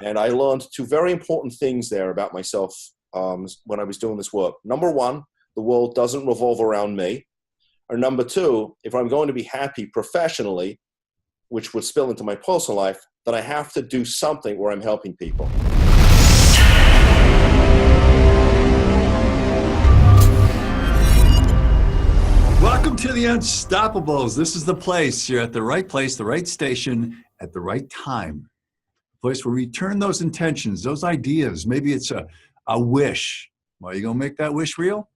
And I learned two very important things there about myself when I was doing this work. Number one, the world doesn't revolve around me. Or number two, if I'm going to be happy professionally, which would spill into my personal life, then I have to do something where I'm helping people. Welcome to the Unstoppables. This is the place. You're at the right place, the right station, at the right time. A place where we turn those intentions, those ideas. Maybe it's a wish. Well, you going to make that wish real?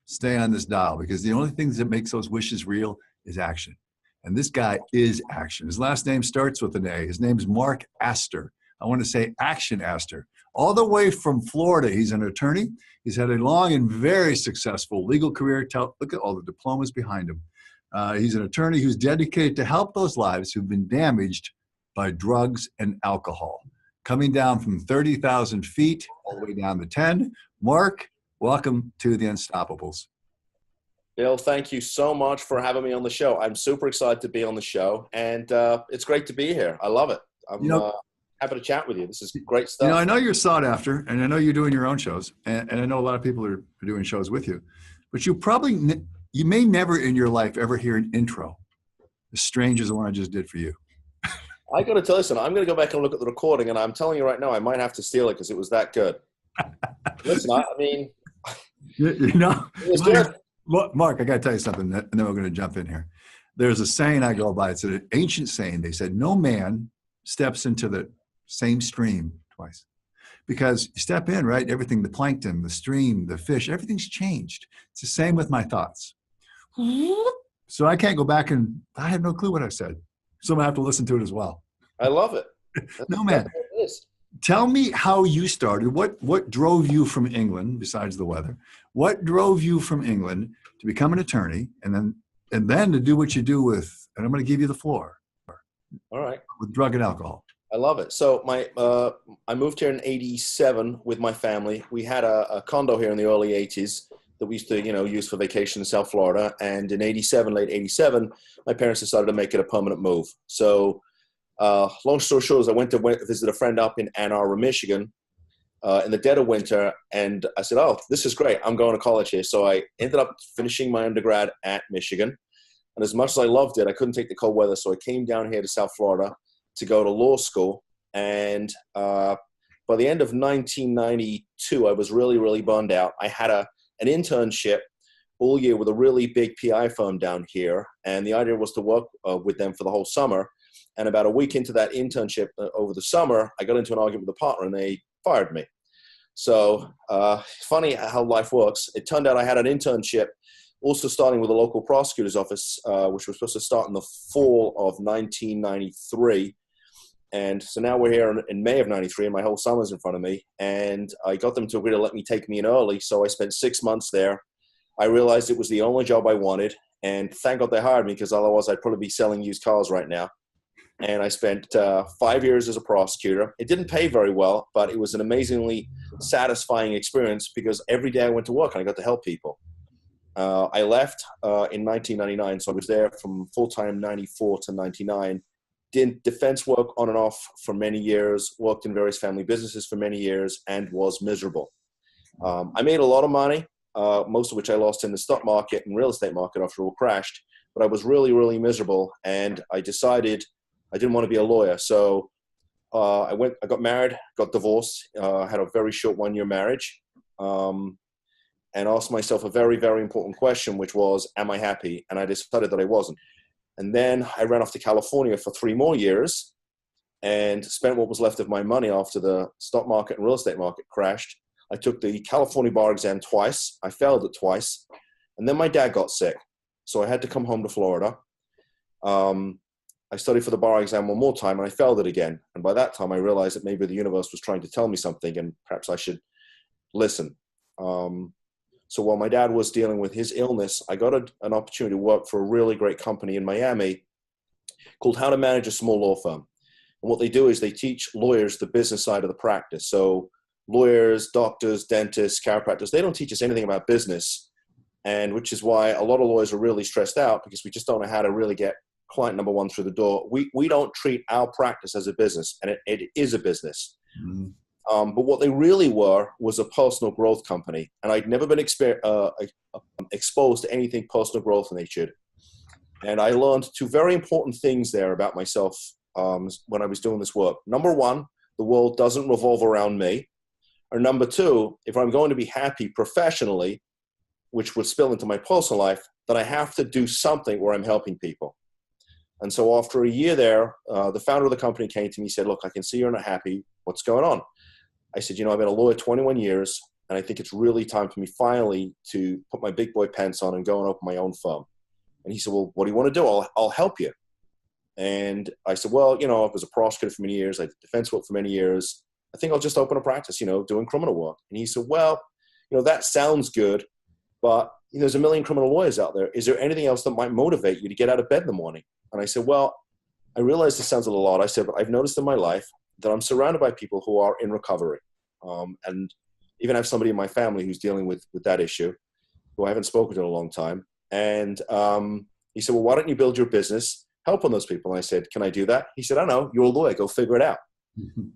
Stay on this dial, because the only thing that makes those wishes real is action. And this guy is action. His last name starts with an A. His name's Mark Astor. I want to say Action Astor. All the way from Florida. He's an attorney. He's had a long and very successful legal career. Look at all the diplomas behind him. He's an attorney who's dedicated to help those lives who've been damaged by drugs and alcohol. Coming down from 30,000 feet all the way down to 10. Mark, welcome to the Unstoppables. Bill, thank you so much for having me on the show. I'm super excited to be on the show, and it's great to be here. I love it. I'm happy to chat with you. This is great stuff. I know you're sought after, and I know you're doing your own shows, and I know a lot of people are doing shows with you, but you may never in your life ever hear an intro as strange as the one I just did for you. I got to tell you something. I'm going to go back and look at the recording, and I'm telling you right now, I might have to steal it because it was that good. Listen, I mean, it was good. Mark, I got to tell you something, and then we're going to jump in here. There's a saying I go by. It's an ancient saying. They said, no man steps into the same stream twice. Because you step in, right? Everything, the plankton, the stream, the fish, everything's changed. It's the same with my thoughts. So I can't go back and I have no clue what I said. So I'm going to have to listen to it as well. I love it. No, man. Tell me how you started. What drove you from England, besides the weather? What drove you from England to become an attorney and then to do what you do with, and I'm going to give you the floor. All right. With drug and alcohol. I love it. So I moved here in 87 with my family. We had a condo here in the early 80s that we used to, use for vacation in South Florida. And in late 87, my parents decided to make it a permanent move. So long story short is I went to visit a friend up in Ann Arbor, Michigan in the dead of winter. And I said, oh, this is great. I'm going to college here. So I ended up finishing my undergrad at Michigan. And as much as I loved it, I couldn't take the cold weather. So I came down here to South Florida to go to law school. And by the end of 1992, I was really, really burned out. I had an internship all year with a really big PI firm down here. And the idea was to work with them for the whole summer. And about a week into that internship over the summer, I got into an argument with a partner and they fired me. So funny how life works. It turned out I had an internship also starting with a local prosecutor's office, which was supposed to start in the fall of 1993. And so now we're here in May of 93 and my whole summer's in front of me. And I got them to agree to let me take me in early. So I spent 6 months there. I realized it was the only job I wanted. And thank God they hired me, because otherwise I'd probably be selling used cars right now. And I spent 5 years as a prosecutor. It didn't pay very well, but it was an amazingly satisfying experience because every day I went to work and I got to help people. I left in 1999, so I was there from full-time 94 to 99. Did defense work on and off for many years, worked in various family businesses for many years, and was miserable. I made a lot of money, most of which I lost in the stock market and real estate market after it all crashed, but I was really, really miserable, and I decided I didn't want to be a lawyer. So I got married, got divorced, had a very short 1-year marriage, and asked myself a very, very important question, which was, am I happy? And I decided that I wasn't. And then I ran off to California for 3 more years and spent what was left of my money after the stock market and real estate market crashed. I took the California bar exam twice. I failed it twice. And then my dad got sick. So I had to come home to Florida. I studied for the bar exam one more time and I failed it again. And by that time, I realized that maybe the universe was trying to tell me something and perhaps I should listen. So while my dad was dealing with his illness, I got an opportunity to work for a really great company in Miami called How to Manage a Small Law Firm. And what they do is they teach lawyers the business side of the practice. So lawyers, doctors, dentists, chiropractors, they don't teach us anything about business. And which is why a lot of lawyers are really stressed out because we just don't know how to really get client number one through the door. We don't treat our practice as a business, and it is a business. Mhm. But what they really were was a personal growth company. And I'd never been exposed to anything personal growth natured. And I learned two very important things there about myself when I was doing this work. Number one, the world doesn't revolve around me. Or number two, if I'm going to be happy professionally, which would spill into my personal life, then I have to do something where I'm helping people. And so after a year there, the founder of the company came to me and said, look, I can see you're not happy. What's going on? I said, I've been a lawyer 21 years, and I think it's really time for me finally to put my big boy pants on and go and open my own firm. And he said, well, what do you want to do? I'll help you. And I said, well, I was a prosecutor for many years. I did defense work for many years. I think I'll just open a practice, doing criminal work. And he said, well, that sounds good, but there's a million criminal lawyers out there. Is there anything else that might motivate you to get out of bed in the morning? And I said, well, I realize this sounds a little odd. I said, but I've noticed in my life that I'm surrounded by people who are in recovery. And even have somebody in my family who's dealing with that issue, who I haven't spoken to in a long time. And he said, well, why don't you build your business, help on those people? And I said, can I do that? He said, I know, you're a lawyer, go figure it out. Mm-hmm.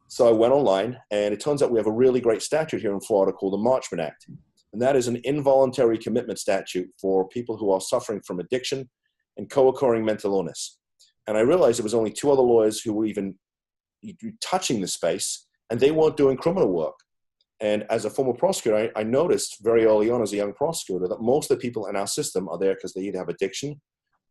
So I went online, and it turns out we have a really great statute here in Florida called the Marchman Act. And that is an involuntary commitment statute for people who are suffering from addiction and co-occurring mental illness. And I realized there was only two other lawyers who were even touching the space, and they weren't doing criminal work. And as a former prosecutor, I noticed very early on as a young prosecutor that most of the people in our system are there because they either have addiction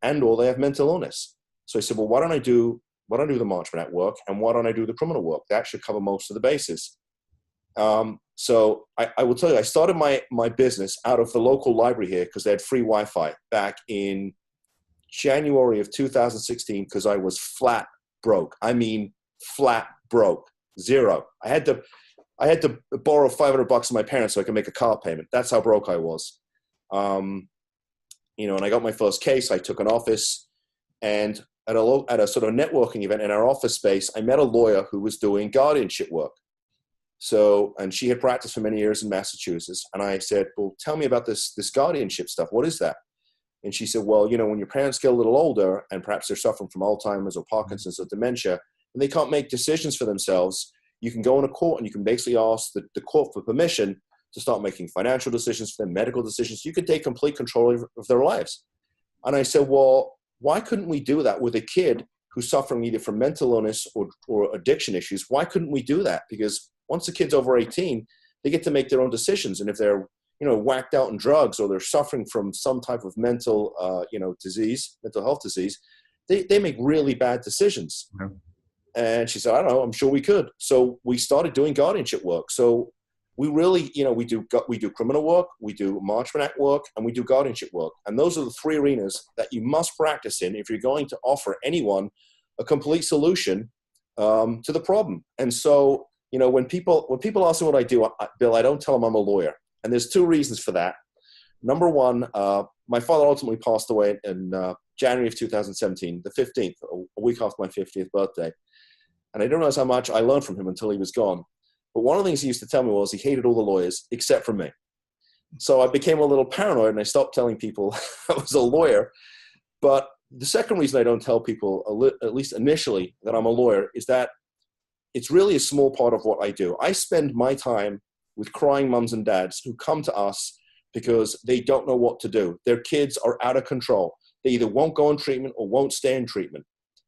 and or they have mental illness. So I said, well, why don't I do the Marchman Act work, and why don't I do the criminal work? That should cover most of the bases. So I will tell you, I started my business out of the local library here because they had free Wi-Fi back in January of 2016 because I was flat broke. I mean, flat broke. Zero. I had to borrow $500 from my parents so I could make a car payment. That's how broke I was. And I got my first case. I took an office, and at a sort of networking event in our office space, I met a lawyer who was doing guardianship work. So, and she had practiced for many years in Massachusetts. And I said, well, tell me about this guardianship stuff. What is that? And she said, well, when your parents get a little older and perhaps they're suffering from Alzheimer's or Parkinson's or dementia, and they can't make decisions for themselves, you can go into court and you can basically ask the court for permission to start making financial decisions for them, medical decisions. You could take complete control of their lives. And I said, well, why couldn't we do that with a kid who's suffering either from mental illness or addiction issues? Why couldn't we do that? Because once the kid's over 18, they get to make their own decisions. And if they're, whacked out in drugs, or they're suffering from some type of mental, disease, mental health disease, they make really bad decisions. Mm-hmm. And she said, I don't know, I'm sure we could. So we started doing guardianship work. So we really, we do criminal work, we do Marchman Act work, and we do guardianship work. And those are the three arenas that you must practice in if you're going to offer anyone a complete solution to the problem. And so, when people ask me what I do, Bill, I don't tell them I'm a lawyer. And there's two reasons for that. Number one, my father ultimately passed away in January of 2017, the 15th, a week after my 50th birthday. And I didn't realize how much I learned from him until he was gone. But one of the things he used to tell me was he hated all the lawyers except for me. So I became a little paranoid, and I stopped telling people I was a lawyer. But the second reason I don't tell people, at least initially, that I'm a lawyer is that it's really a small part of what I do. I spend my time with crying mums and dads who come to us because they don't know what to do. Their kids are out of control. They either won't go on treatment or won't stay in treatment.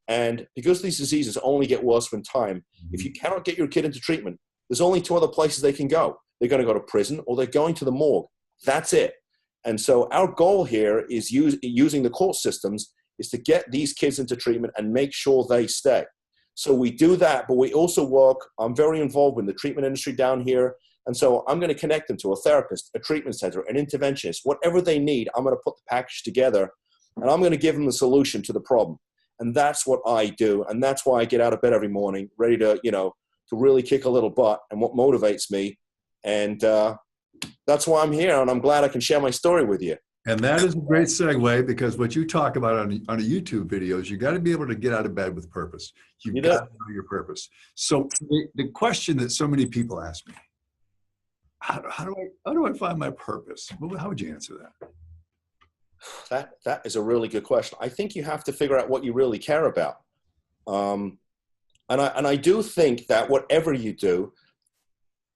And because these diseases only get worse with time, if you cannot get your kid into treatment, there's only two other places they can go. They're going to go to prison, or they're going to the morgue. That's it. And so our goal here is using the court systems is to get these kids into treatment and make sure they stay. So we do that, but we also work. I'm very involved in the treatment industry down here. And so I'm going to connect them to a therapist, a treatment center, an interventionist, whatever they need. I'm going to put the package together, and I'm going to give them the solution to the problem. And that's what I do. And that's why I get out of bed every morning, ready to, to really kick a little butt, and what motivates me. And that's why I'm here. And I'm glad I can share my story with you. And that is a great segue, because what you talk about on a YouTube videos, you got to be able to get out of bed with purpose. You've got to know your purpose. So the question that so many people ask me, how do I find my purpose? Well, how would you answer that? That is a really good question. I think you have to figure out what you really care about. And I do think that whatever you do,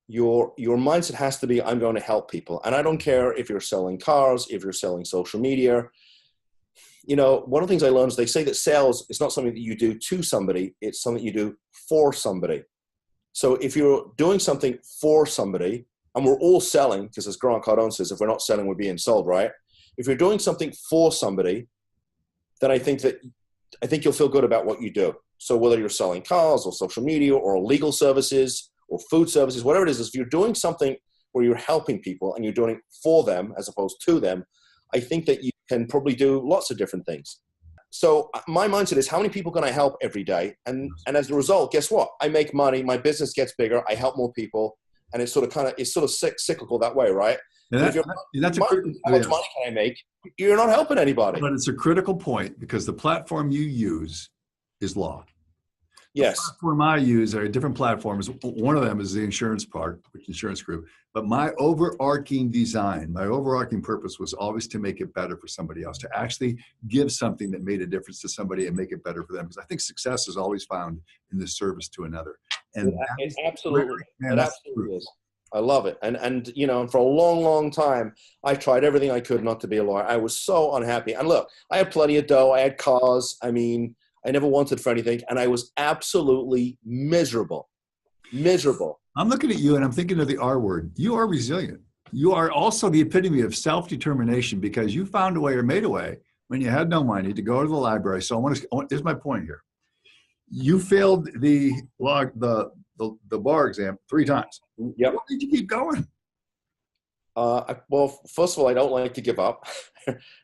your mindset has to be, I'm going to help people. And I don't care if you're selling cars, if you're selling social media. You know, one of the things I learned is they say that sales is not something that you do to somebody, it's something you do for somebody. So if you're doing something for somebody, and we're all selling, because as Grant Cardone says, if we're not selling, we're being sold, right? If you're doing something for somebody, then I think you'll feel good about what you do. So whether you're selling cars or social media or legal services or food services, whatever it is if you're doing something where you're helping people and you're doing it for them as opposed to them, I think that you can probably do lots of different things. So my mindset is, how many people can I help every day? And as a result, guess what? I make money, my business gets bigger, I help more people, and it's sort of cyclical that way, right? And If you're that's how much money can I make? You're not helping anybody. But it's a critical point, because the platform you use is law. Yes. The platform I use are different platforms. One of them is the insurance part, which insurance group. But my overarching design, my overarching purpose was always to make it better for somebody else, to actually give something that made a difference to somebody and make it better for them. Because I think success is always found in the service to another. And it absolutely is. I love it. And you know, for a long, long time, I tried everything I could not to be a lawyer. I was so unhappy. And look, I had plenty of dough. I had cars. I mean, I never wanted for anything. And I was absolutely miserable. Miserable. I'm looking at you and I'm thinking of the R word. You are resilient. You are also the epitome of self-determination, because you found a way or made a way when you had no money to go to the library. So here's my point here. You failed the bar exam 3 times. Yep. Why did you keep going? Well, first of all, I don't like to give up.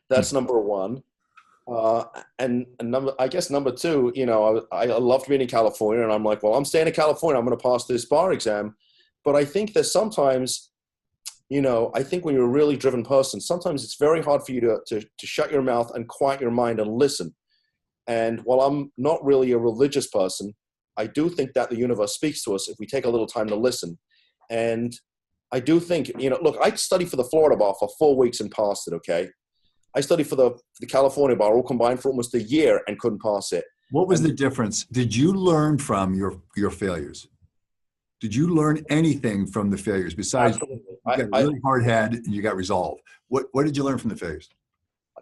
That's number one. And I guess number two, you know, I loved being in California, and I'm like, well, I'm staying in California. I'm going to pass this bar exam. But I think that sometimes, you know, I think when you're a really driven person, sometimes it's very hard for you to shut your mouth and quiet your mind and listen. And while I'm not really a religious person, I do think that the universe speaks to us if we take a little time to listen. And I do think, you know, look, I studied for the Florida bar for 4 weeks and passed it, okay? I studied for the California bar all combined for almost a year and couldn't pass it. What was the difference? Did you learn from your failures? Did you learn anything from the failures besides you got a really hard head and you got resolve? What did you learn from the failures?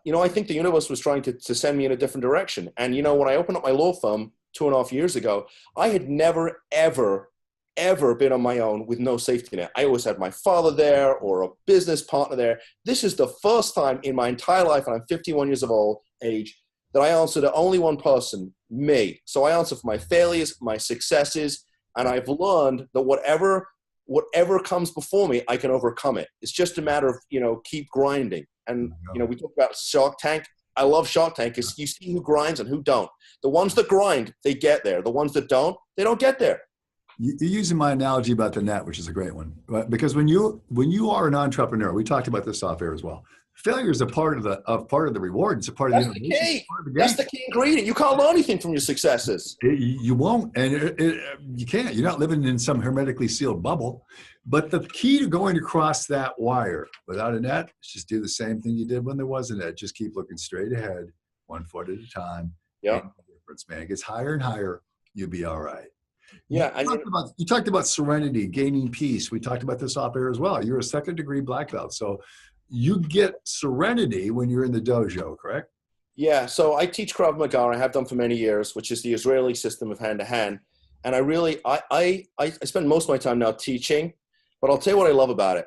You know, I think the universe was trying to send me in a different direction. And, you know, when I opened up my law firm 2.5 years ago, I had never, ever been on my own with no safety net. I always had my father there or a business partner there. This is the first time in my entire life, and I'm 51 years of age, that I answer to only one person, me. So I answer for my failures, my successes, and I've learned that whatever comes before me, I can overcome it. It's just a matter of, you know, keep grinding. And, you know, we talk about Shark Tank. I love Shark Tank because you see who grinds and who don't. The ones that grind, they get there. The ones that don't, they don't get there. You're using my analogy about the net, which is a great one, right? Because when you are an entrepreneur, we talked about this off air as well. Failure is a part of the reward. It's a part of the innovation. Key. That's the key ingredient. You can't learn anything from your successes. You won't, and you can't. You're not living in some hermetically sealed bubble. But the key to going across that wire without a net is just do the same thing you did when there was a net. Just keep looking straight ahead, 1 foot at a time. Yeah. Difference, man. It gets higher and higher. You'll be all right. Yeah. You talked about serenity, gaining peace. We talked about this off air as well. You're a 2nd degree black belt. So you get serenity when you're in the dojo, correct? Yeah. So I teach Krav Maga. I have done for many years, which is the Israeli system of hand-to-hand. And I spend most of my time now teaching, but I'll tell you what I love about it.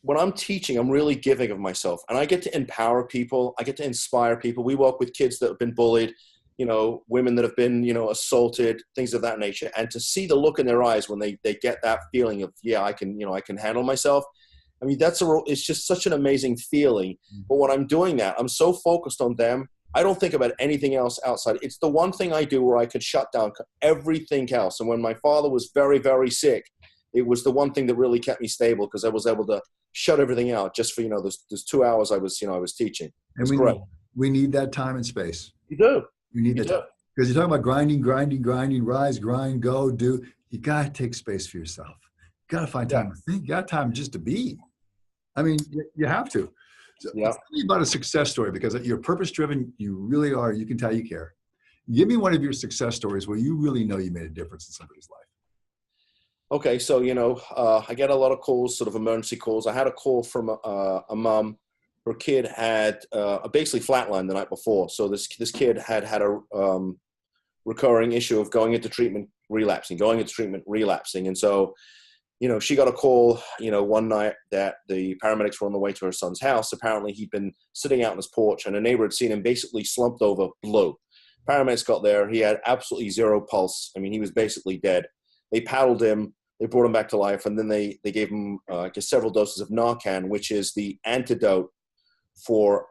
When I'm teaching, I'm really giving of myself, and I get to empower people. I get to inspire people. We work with kids that have been bullied, you know, women that have been, you know, assaulted, things of that nature. And to see the look in their eyes when they get that feeling of, yeah, I can handle myself. I mean, it's just such an amazing feeling. But when I'm doing that, I'm so focused on them. I don't think about anything else outside. It's the one thing I do where I could shut down everything else. And when my father was very, very sick, it was the one thing that really kept me stable, because I was able to shut everything out just for, you know, those 2 hours I was teaching. It's great. We need that time and space. You do. You need that time. Because you're talking about grinding, rise, grind, go, do. You got to take space for yourself. You got to find time to think. You got time just to be. I mean, you have to. So tell me about a success story, because you're purpose-driven. You really are. You can tell you care. Give me one of your success stories where you really know you made a difference in somebody's life. Okay, so I get a lot of calls, sort of emergency calls. I had a call from a mom. Her kid had basically flatlined the night before. So this kid had a recurring issue of going into treatment, relapsing, and so she got a call, one night that the paramedics were on the way to her son's house. Apparently, he'd been sitting out on his porch, and a neighbor had seen him basically slumped over, blue. Paramedics got there. He had absolutely zero pulse. I mean, he was basically dead. They paddled him. They brought him back to life, and then they gave him, several doses of Narcan, which is the antidote for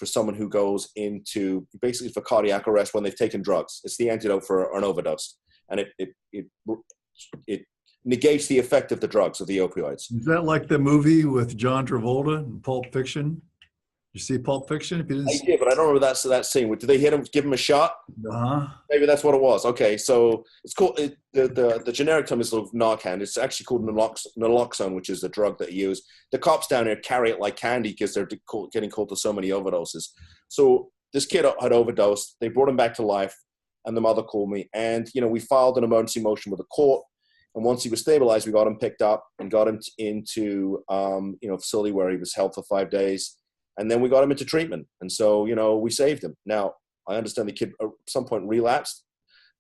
someone who goes into, basically for cardiac arrest when they've taken drugs. It's the antidote for an overdose, and it negates the effect of the drugs, of the opioids. Is that like the movie with John Travolta in Pulp Fiction? You see Pulp Fiction? If you didn't I did, but I don't remember that scene. Did they give him a shot? Uh-huh. Maybe that's what it was. Okay, so it's called, the generic term is sort of Narcan. It's actually called naloxone, which is the drug that you use. The cops down here carry it like candy because they're getting called to so many overdoses. So this kid had overdosed. They brought him back to life, and the mother called me. And, we filed an emergency motion with the court. And once he was stabilized, we got him picked up and got him into, a facility where he was held for 5 days. And then we got him into treatment. And so, we saved him. Now, I understand the kid at some point relapsed,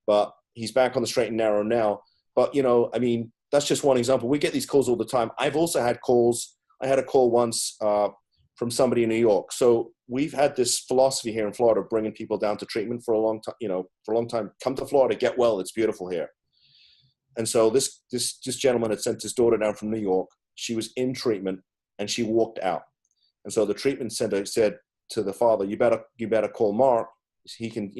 but he's back on the straight and narrow now. But, that's just one example. We get these calls all the time. I've also had calls. I had a call once from somebody in New York. So we've had this philosophy here in Florida of bringing people down to treatment for a long time, Come to Florida, get well. It's beautiful here. And so this gentleman had sent his daughter down from New York. She was in treatment, and she walked out. And so the treatment center said to the father, "You better call Mark. He can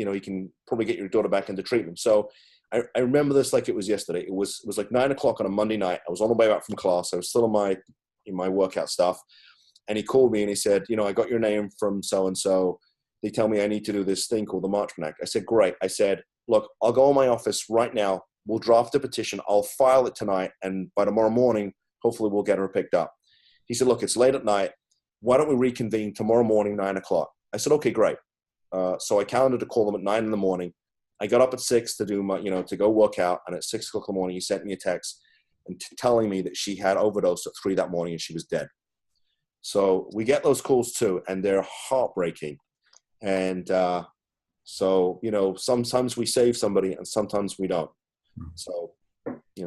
probably get your daughter back into treatment." So I remember this like it was yesterday. It was like 9 o'clock on a Monday night. I was on the way back from class. I was still in my workout stuff, and he called me and he said, "I got your name from so and so. They tell me I need to do this thing called the Marchman Act." I said, "Great." I said, "Look, I'll go in my office right now. We'll draft a petition. I'll file it tonight, and by tomorrow morning, hopefully we'll get her picked up." He said, "Look, it's late at night. Why don't we reconvene tomorrow morning, 9 o'clock? I said, "Okay, great." So I calendared to call them at 9 in the morning. I got up at 6 to do my, to go work out. And at 6 o'clock in the morning, he sent me a text and telling me that she had overdosed at 3 that morning and she was dead. So we get those calls too, and they're heartbreaking. And sometimes we save somebody and sometimes we don't. So,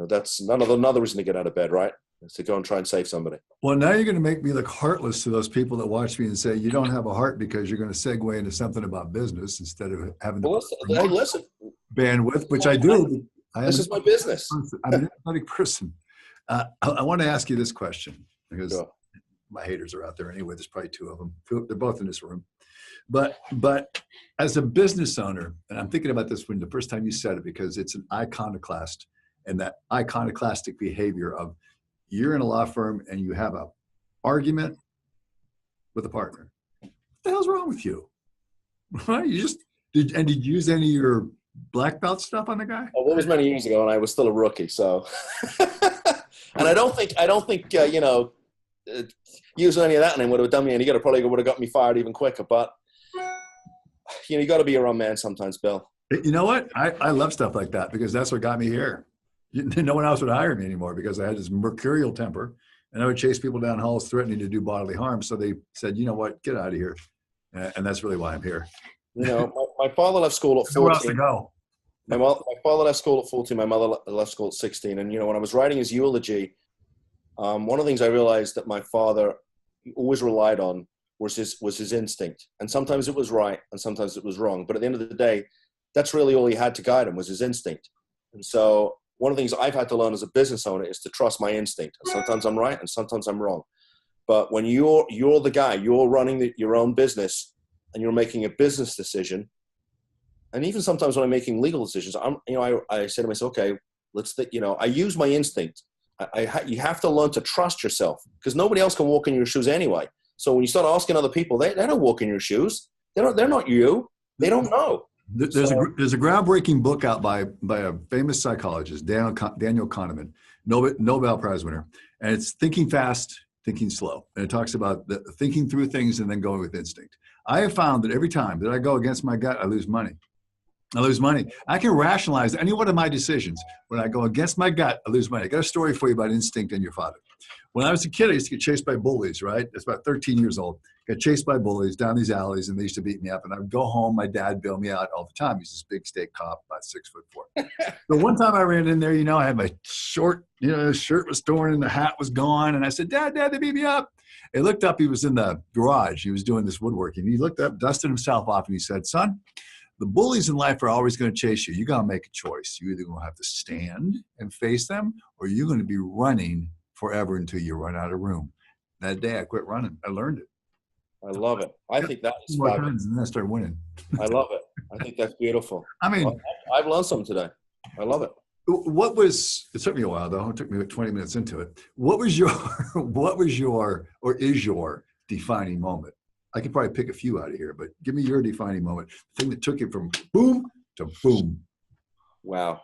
that's another reason to get out of bed, right? Is to go and try and save somebody. Well, now you're going to make me look heartless to those people that watch me and say, you don't have a heart because you're going to segue into something about business instead of having the listen. bandwidth, which I do. This is my business. I'm an empathetic person. I want to ask you this question because my haters are out there anyway. There's probably 2 of them. They're both in this room. But as a business owner, and I'm thinking about this when the first time you said it, because it's an iconoclast, and that iconoclastic behavior of you're in a law firm and you have a argument with a partner. What the hell's wrong with you? Right? Did you use any of your black belt stuff on the guy? Well, that was many years ago, and I was still a rookie. So, and I don't think using any of that name would have done me any good. It probably would have got me fired even quicker. But you got to be your own man sometimes, Bill. You know what? I love stuff like that because that's what got me here. No one else would hire me anymore because I had this mercurial temper and I would chase people down halls threatening to do bodily harm. So they said, "You know what, get out of here." And that's really why I'm here. My father left school at 14. Nowhere else to go. My father left school at 14. My mother left school at 16. And, when I was writing his eulogy, one of the things I realized that my father always relied on was his instinct. And sometimes it was right and sometimes it was wrong. But at the end of the day, that's really all he had to guide him was his instinct. And so one of the things I've had to learn as a business owner is to trust my instinct. And sometimes I'm right and sometimes I'm wrong. But when you're the guy, you're running your own business and you're making a business decision, and even sometimes when I'm making legal decisions, I say to myself, okay, I use my instinct. You have to learn to trust yourself because nobody else can walk in your shoes anyway. So when you start asking other people, they don't walk in your shoes. They're not you. They don't know. There's a groundbreaking book out by a famous psychologist, Daniel Kahneman, Nobel Prize winner, and it's Thinking Fast, Thinking Slow. And it talks about thinking through things and then going with instinct. I have found that every time that I go against my gut, I lose money. I lose money. I can rationalize any one of my decisions. When I go against my gut, I lose money. I got a story for you about instinct and your father. When I was a kid, I used to get chased by bullies, right? It's about 13 years old. Got chased by bullies down these alleys, and they used to beat me up. And I would go home. My dad bailed me out all the time. He's this big state cop, about 6'4". So one time I ran in there, I had my short, shirt was torn and the hat was gone. And I said, Dad, they beat me up. He looked up. He was in the garage. He was doing this woodworking. He looked up, dusted himself off, and he said, son, the bullies in life are always going to chase you. You got to make a choice. You either going to have to stand and face them, or you're going to be running forever until you run out of room. That day I quit running. I learned it. I love it. I think that is fabulous. And then I started winning. I love it. I think that's beautiful. I mean, well, I've learned something today. I love it. It took me a while though. It took me about 20 minutes into it. What was your or is your defining moment? I could probably pick a few out of here, but give me your defining moment. The thing that took you from boom to boom. Wow.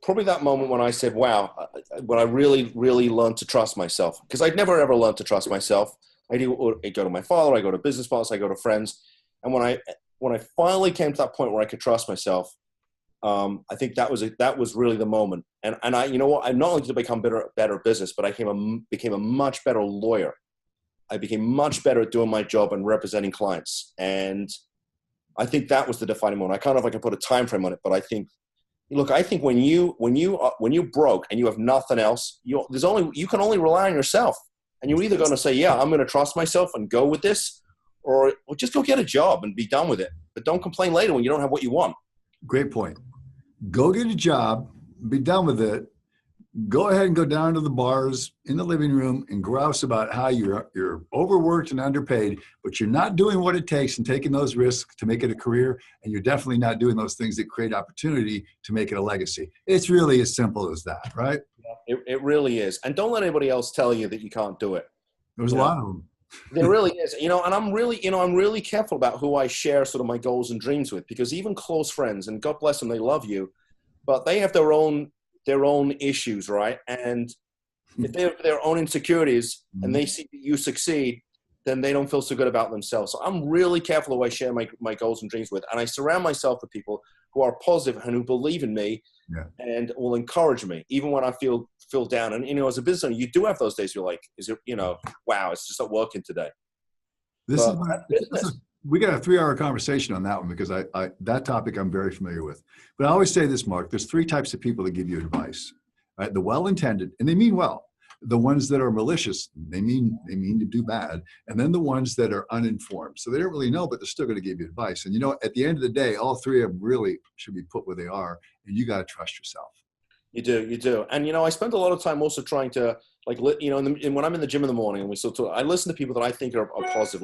Probably that moment when I said, wow, when I really, really learned to trust myself. Because I'd never, ever learned to trust myself. I go to my father, I go to business partners, I go to friends. And when I finally came to that point where I could trust myself, I think that was really the moment. And I, you know what, I not only did I become better at business, but I became a much better lawyer. I became much better at doing my job and representing clients. And I think that was the defining moment. I can't know if I can put a time frame on it, but I think when you broke and you have nothing else, you can only rely on yourself. And you're either going to say, yeah, I'm going to trust myself and go with this, or just go get a job and be done with it. But don't complain later when you don't have what you want. Great point. Go get a job, be done with it. Go ahead and go down to the bars in the living room and grouse about how you're overworked and underpaid, but you're not doing what it takes and taking those risks to make it a career. And you're definitely not doing those things that create opportunity to make it a legacy. It's really as simple as that, right? It really is. And don't let anybody else tell you that you can't do it. There's a lot of them. There really is. And I'm really careful about who I share sort of my goals and dreams with, because even close friends, and God bless them, they love you, but they have their own issues, right? And if they have their own insecurities and they see that you succeed, then they don't feel so good about themselves. So I'm really careful who I share my goals and dreams with. And I surround myself with people who are positive and who believe in me and will encourage me, even when I feel down. And, as a business owner, you do have those days you're like, wow, it's just not working today. We got a 3-hour conversation on that one, because I that topic I'm very familiar with. But I always say this, Mark, there's 3 types of people that give you advice, right? The well-intended, and they mean well. The ones that are malicious, they mean to do bad. And then the ones that are uninformed. So they don't really know, but they're still going to give you advice. And at the end of the day, all 3 of them really should be put where they are. And you got to trust yourself. You do. And, I spend a lot of time also trying to, when I'm in the gym in the morning and we still talk, I listen to people that I think are positive.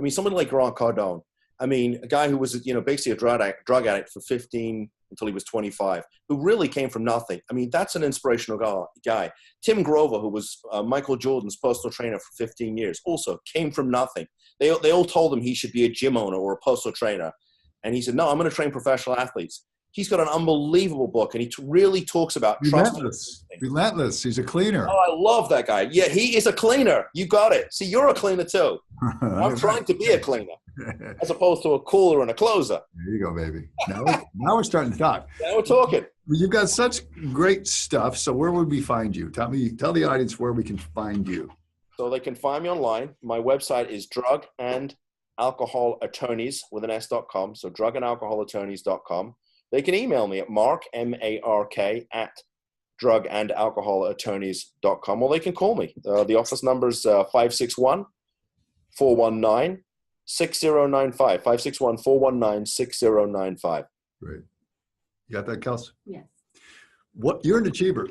Somebody like Grant Cardone, a guy who was, basically a drug addict for 15 until he was 25, who really came from nothing. That's an inspirational guy. Tim Grover, who was Michael Jordan's personal trainer for 15 years, also came from nothing. They all told him he should be a gym owner or a personal trainer. And he said, no, I'm going to train professional athletes. He's got an unbelievable book, and he really talks about Relentless. He's a cleaner. Oh, I love that guy. Yeah, he is a cleaner. You got it. See, you're a cleaner too. I'm trying to be a cleaner as opposed to a cooler and a closer. There you go, baby. Now we're starting to talk. Now we're talking. You've got such great stuff. So where would we find you? Tell the audience where we can find you. So they can find me online. My website is drugandalcoholattorneys.com. So drugandalcoholattorneys.com. They can email me at Mark, M-A-R-K, at drugandalcoholattorneys.com, or they can call me. The office number is 561-419-6095, 561-419-6095. Great. You got that, Kels? Yes. You're an achiever.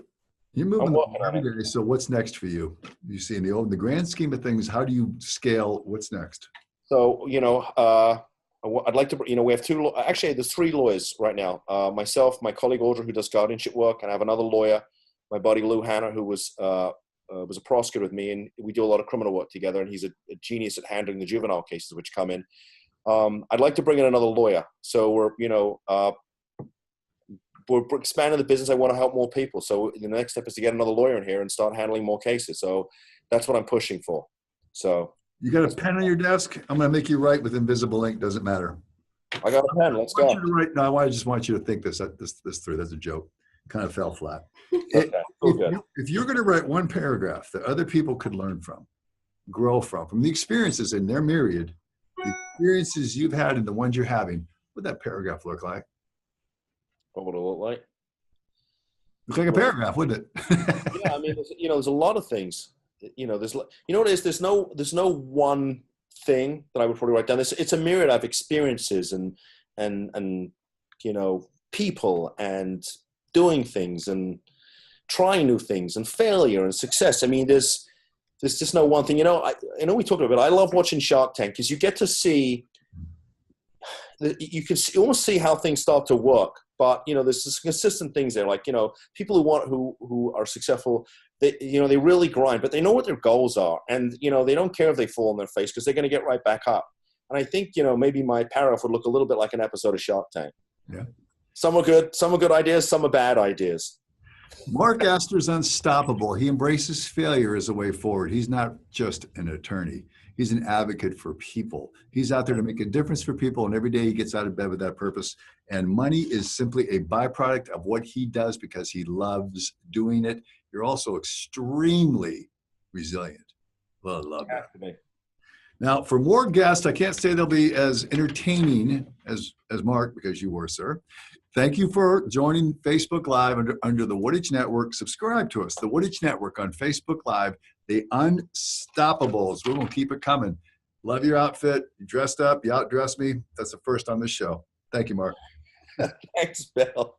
You're moving every day. So what's next for you? You see, in the grand scheme of things, how do you scale? What's next? So, I'd like to, we have there's 3 lawyers right now. Myself, my colleague Audrey, who does guardianship work, and I have another lawyer, my buddy Lou Hanna, who was a prosecutor with me, and we do a lot of criminal work together, and he's a genius at handling the juvenile cases which come in. I'd like to bring in another lawyer. So we're expanding the business. I want to help more people. So the next step is to get another lawyer in here and start handling more cases. So that's what I'm pushing for. So. You got a pen on your desk? I'm going to make you write with invisible ink. Doesn't matter. I got a pen. Let's I want go. you to write, no, I just want you to think this through. That's a joke. Kind of fell flat. Okay, good. If you're going to write one paragraph that other people could learn from, grow from the experiences in their myriad, the experiences you've had and the ones you're having, what would that paragraph look like? What would it look like? Look like a paragraph, wouldn't it? Yeah, I mean, there's a lot of things. There's what it is. There's no one thing that I would probably write down. It's a myriad of experiences and people and doing things and trying new things and failure and success. I mean, there's just no one thing. I know we talked about it. I love watching Shark Tank because you get to see, you can almost see how things start to work. But there's this consistent things there. Like people who are successful, they really grind, but they know what their goals are, and they don't care if they fall on their face because they're going to get right back up. And I think maybe my paragraph would look a little bit like an episode of Shark Tank. Yeah. Some are good ideas, some are bad ideas. Mark Astor's unstoppable. He embraces failure as a way forward. He's not just an attorney. He's an advocate for people. He's out there to make a difference for people, and every day he gets out of bed with that purpose. And money is simply a byproduct of what he does because he loves doing it. You're also extremely resilient. Well, I love that. Now, for more guests, I can't say they'll be as entertaining as Mark, because you were, sir. Thank you for joining Facebook Live under the Wooditch Network. Subscribe to us, the Wooditch Network on Facebook Live, the Unstoppables. We're going to keep it coming. Love your outfit. You dressed up. You outdressed me. That's the first on this show. Thank you, Mark. Thanks, Bill.